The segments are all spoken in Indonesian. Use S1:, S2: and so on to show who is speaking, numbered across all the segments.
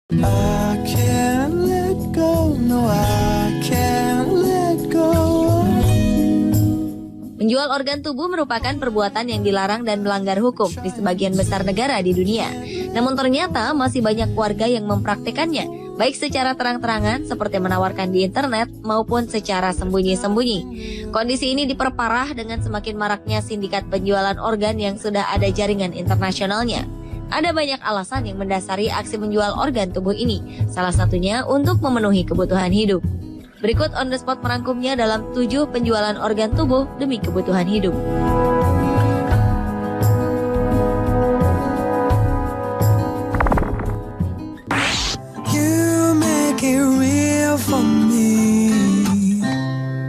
S1: I can't let go, no I can't let go.
S2: Menjual organ tubuh merupakan perbuatan yang dilarang dan melanggar hukum di sebagian besar negara di dunia. Namun ternyata masih banyak warga yang mempraktikannya, baik secara terang-terangan seperti menawarkan di internet maupun secara sembunyi-sembunyi. Kondisi ini diperparah dengan semakin maraknya sindikat penjualan organ yang sudah ada jaringan internasionalnya. Ada banyak alasan yang mendasari aksi menjual organ tubuh ini, salah satunya untuk memenuhi kebutuhan hidup. Berikut On The Spot merangkumnya dalam 7 penjualan organ tubuh demi kebutuhan hidup.
S1: You make it real for me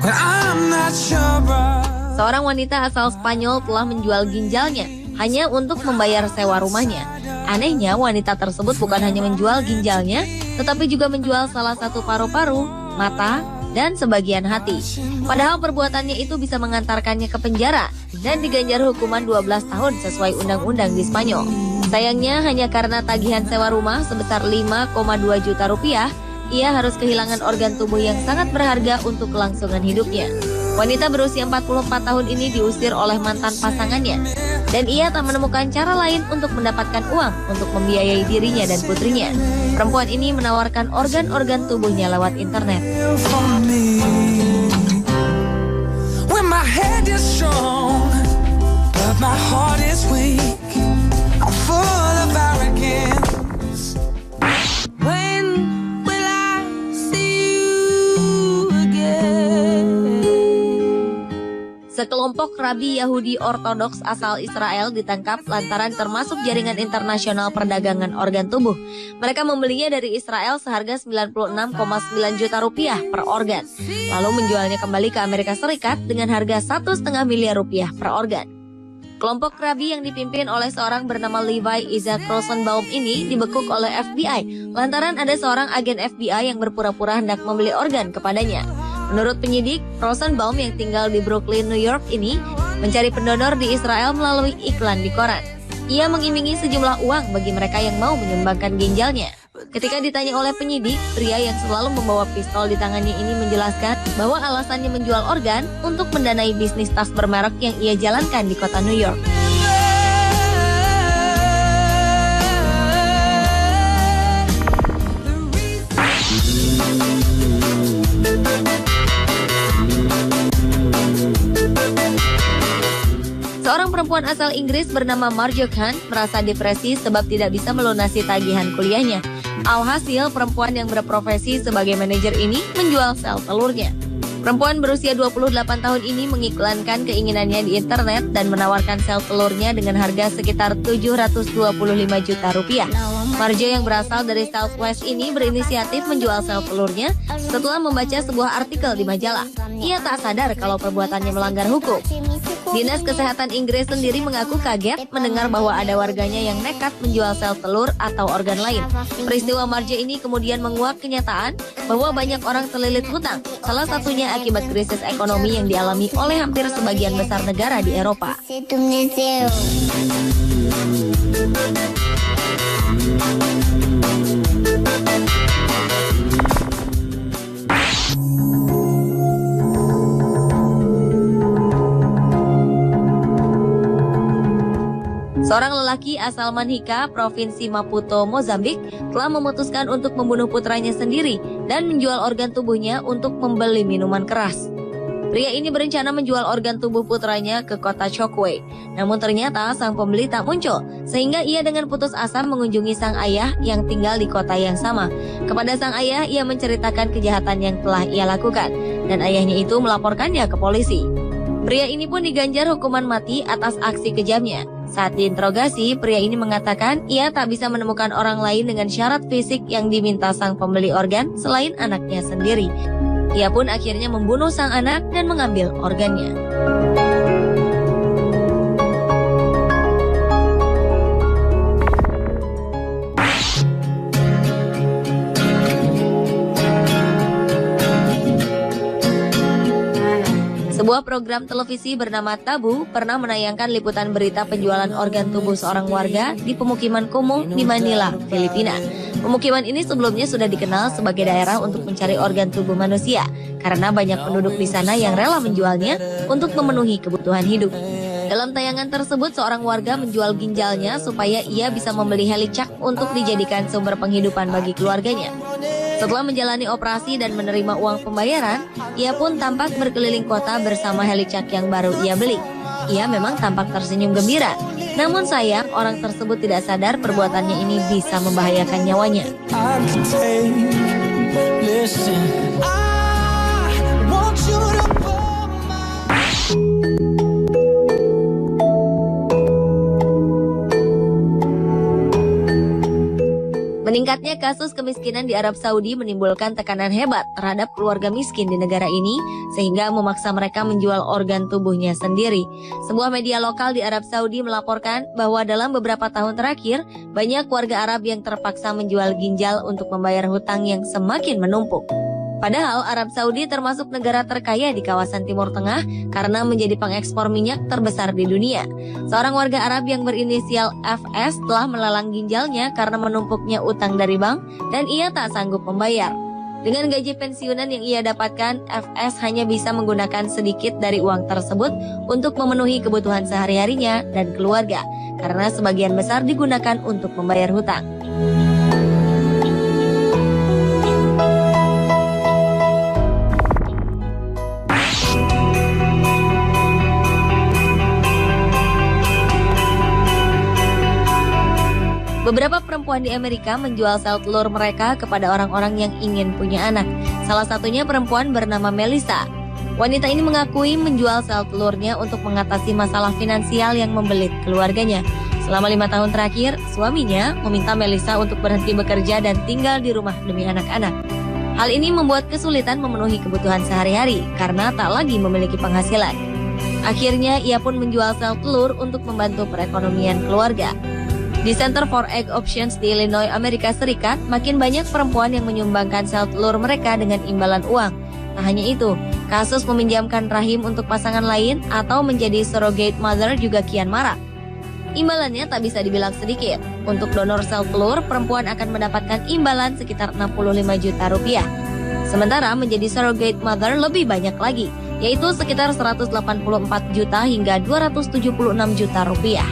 S1: when I'm not sure.
S2: Seorang wanita asal Spanyol telah menjual ginjalnya hanya untuk membayar sewa rumahnya. Anehnya, wanita tersebut bukan hanya menjual ginjalnya, tetapi juga menjual salah satu paru-paru, mata, dan sebagian hati. Padahal perbuatannya itu bisa mengantarkannya ke penjara dan diganjar hukuman 12 tahun sesuai undang-undang di Spanyol. Sayangnya, hanya karena tagihan sewa rumah sebesar 5,2 juta rupiah, ia harus kehilangan organ tubuh yang sangat berharga untuk kelangsungan hidupnya. Wanita berusia 44 tahun ini diusir oleh mantan pasangannya, dan ia tak menemukan cara lain untuk mendapatkan uang untuk membiayai dirinya dan putrinya. Perempuan ini menawarkan organ-organ tubuhnya lewat internet.
S1: When my head is strong, but my heart is weak, I'm full of arrogance. When will I see you again?
S2: Sekelompok rabi Yahudi Ortodoks asal Israel ditangkap lantaran termasuk jaringan internasional perdagangan organ tubuh. Mereka membelinya dari Israel seharga 96,9 juta rupiah per organ, lalu menjualnya kembali ke Amerika Serikat dengan harga 1,5 miliar rupiah per organ. Kelompok rabi yang dipimpin oleh seorang bernama Levi Isaac Rosenbaum ini dibekuk oleh FBI lantaran ada seorang agen FBI yang berpura-pura hendak membeli organ kepadanya. Menurut penyidik, Rosenbaum yang tinggal di Brooklyn, New York ini mencari pendonor di Israel melalui iklan di koran. Ia mengiming-imingi sejumlah uang bagi mereka yang mau menyumbangkan ginjalnya. Ketika ditanya oleh penyidik, pria yang selalu membawa pistol di tangannya ini menjelaskan bahwa alasannya menjual organ untuk mendanai bisnis tas bermerek yang ia jalankan di kota New York. Seorang perempuan asal Inggris bernama Marjo Khan merasa depresi sebab tidak bisa melunasi tagihan kuliahnya. Alhasil, perempuan yang berprofesi sebagai manajer ini menjual sel telurnya. Perempuan berusia 28 tahun ini mengiklankan keinginannya di internet dan menawarkan sel telurnya dengan harga sekitar 725 juta rupiah. Marjo yang berasal dari Southwest ini berinisiatif menjual sel telurnya setelah membaca sebuah artikel di majalah. Ia tak sadar kalau perbuatannya melanggar hukum. Dinas Kesehatan Inggris sendiri mengaku kaget mendengar bahwa ada warganya yang nekat menjual sel telur atau organ lain. Peristiwa Marjo ini kemudian menguak kenyataan bahwa banyak orang terlilit hutang, salah satunya akibat krisis ekonomi yang dialami oleh hampir sebagian besar negara di Eropa. Seorang lelaki asal Manhika, Provinsi Maputo, Mozambik, telah memutuskan untuk membunuh putranya sendiri dan menjual organ tubuhnya untuk membeli minuman keras. Pria ini berencana menjual organ tubuh putranya ke kota Chokwe. Namun ternyata sang pembeli tak muncul, sehingga ia dengan putus asa mengunjungi sang ayah yang tinggal di kota yang sama. Kepada sang ayah, ia menceritakan kejahatan yang telah ia lakukan, dan ayahnya itu melaporkannya ke polisi. Pria ini pun diganjar hukuman mati atas aksi kejamnya. Saat diinterogasi, pria ini mengatakan ia tak bisa menemukan orang lain dengan syarat fisik yang diminta sang pembeli organ selain anaknya sendiri. Ia pun akhirnya membunuh sang anak dan mengambil organnya. Sebuah program televisi bernama Tabu pernah menayangkan liputan berita penjualan organ tubuh seorang warga di pemukiman kumuh di Manila, Filipina. Pemukiman ini sebelumnya sudah dikenal sebagai daerah untuk mencari organ tubuh manusia karena banyak penduduk di sana yang rela menjualnya untuk memenuhi kebutuhan hidup. Dalam tayangan tersebut, seorang warga menjual ginjalnya supaya ia bisa membeli helicak untuk dijadikan sumber penghidupan bagi keluarganya. Setelah menjalani operasi dan menerima uang pembayaran, ia pun tampak berkeliling kota bersama helicak yang baru ia beli. Ia memang tampak tersenyum gembira. Namun sayang, orang tersebut tidak sadar perbuatannya ini bisa membahayakan nyawanya.
S1: I can take. Listen, I want you to hold my.
S2: Meningkatnya kasus kemiskinan di Arab Saudi menimbulkan tekanan hebat terhadap keluarga miskin di negara ini sehingga memaksa mereka menjual organ tubuhnya sendiri. Sebuah media lokal di Arab Saudi melaporkan bahwa dalam beberapa tahun terakhir banyak warga Arab yang terpaksa menjual ginjal untuk membayar hutang yang semakin menumpuk. Padahal Arab Saudi termasuk negara terkaya di kawasan Timur Tengah karena menjadi pengekspor minyak terbesar di dunia. Seorang warga Arab yang berinisial FS telah melelang ginjalnya karena menumpuknya utang dari bank dan ia tak sanggup membayar. Dengan gaji pensiunan yang ia dapatkan, FS hanya bisa menggunakan sedikit dari uang tersebut untuk memenuhi kebutuhan sehari-harinya dan keluarga, karena sebagian besar digunakan untuk membayar hutang. Beberapa perempuan di Amerika menjual sel telur mereka kepada orang-orang yang ingin punya anak. Salah satunya perempuan bernama Melissa. Wanita ini mengakui menjual sel telurnya untuk mengatasi masalah finansial yang membelit keluarganya. Selama 5 tahun terakhir, suaminya meminta Melissa untuk berhenti bekerja dan tinggal di rumah demi anak-anak. Hal ini membuat kesulitan memenuhi kebutuhan sehari-hari karena tak lagi memiliki penghasilan. Akhirnya, ia pun menjual sel telur untuk membantu perekonomian keluarga. Di Center for Egg Options di Illinois, Amerika Serikat, makin banyak perempuan yang menyumbangkan sel telur mereka dengan imbalan uang. Tak hanya itu, kasus meminjamkan rahim untuk pasangan lain atau menjadi surrogate mother juga kian marak. Imbalannya tak bisa dibilang sedikit. Untuk donor sel telur, perempuan akan mendapatkan imbalan sekitar 65 juta rupiah. Sementara menjadi surrogate mother lebih banyak lagi, yaitu sekitar 184 juta hingga 276 juta rupiah.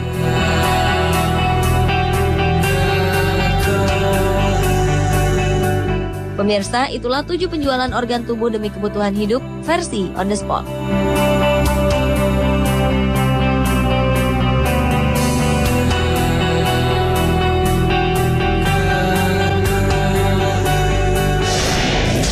S2: Pemirsa, itulah 7 penjualan organ tubuh demi kebutuhan hidup versi On The Spot.